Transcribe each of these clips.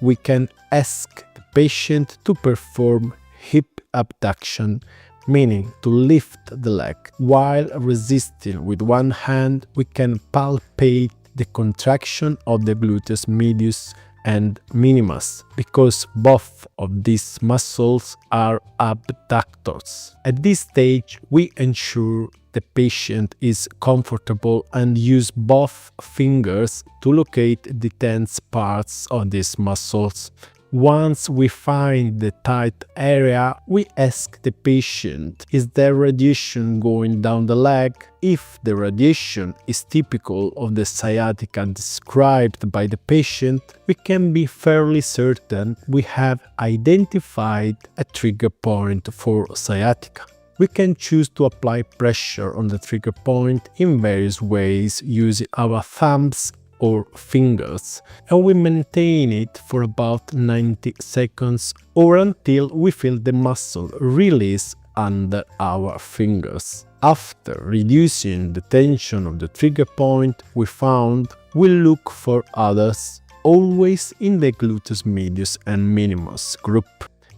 we can ask the patient to perform hip abduction, meaning to lift the leg. While resisting with one hand, we can palpate the contraction of the gluteus medius and minimus, because both of these muscles are abductors. At this stage, we ensure the patient is comfortable and use both fingers to locate the tense parts of these muscles. Once we find the tight area, we ask the patient, is there radiation going down the leg? If the radiation is typical of the sciatica described by the patient, we can be fairly certain we have identified a trigger point for sciatica. We can choose to apply pressure on the trigger point in various ways using our thumbs or fingers, and we maintain it for about 90 seconds or until we feel the muscle release under our fingers. After reducing the tension of the trigger point we found, we look for others, always in the gluteus medius and minimus group.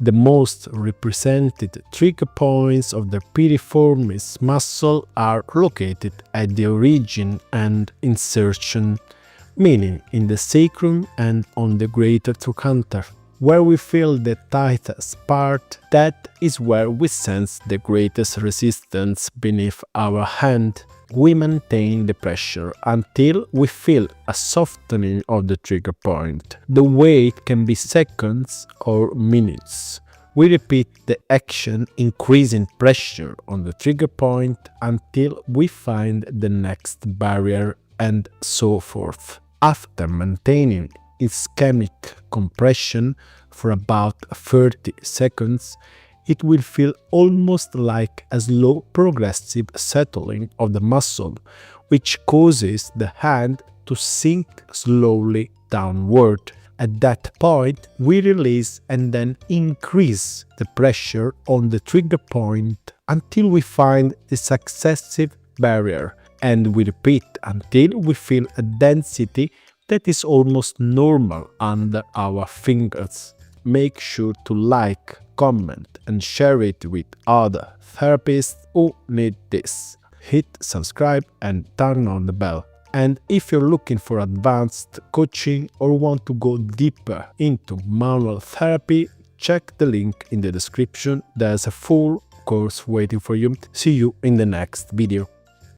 The most represented trigger points of the piriformis muscle are located at the origin and insertion, meaning in the sacrum and on the greater trochanter. Where we feel the tightest part, that is where we sense the greatest resistance beneath our hand. We maintain the pressure until we feel a softening of the trigger point. The wait can be seconds or minutes. We repeat the action, increasing pressure on the trigger point until we find the next barrier, and so forth. After maintaining ischemic compression for about 30 seconds, it will feel almost like a slow progressive settling of the muscle, which causes the hand to sink slowly downward. At that point, we release and then increase the pressure on the trigger point until we find the successive barrier, and we repeat until we feel a density that is almost normal under our fingers. Make sure to like, comment and share it with other therapists who need this. Hit subscribe and turn on the bell. And if you're looking for advanced coaching or want to go deeper into manual therapy, check the link in the description. There's a full course waiting for you. See you in the next video.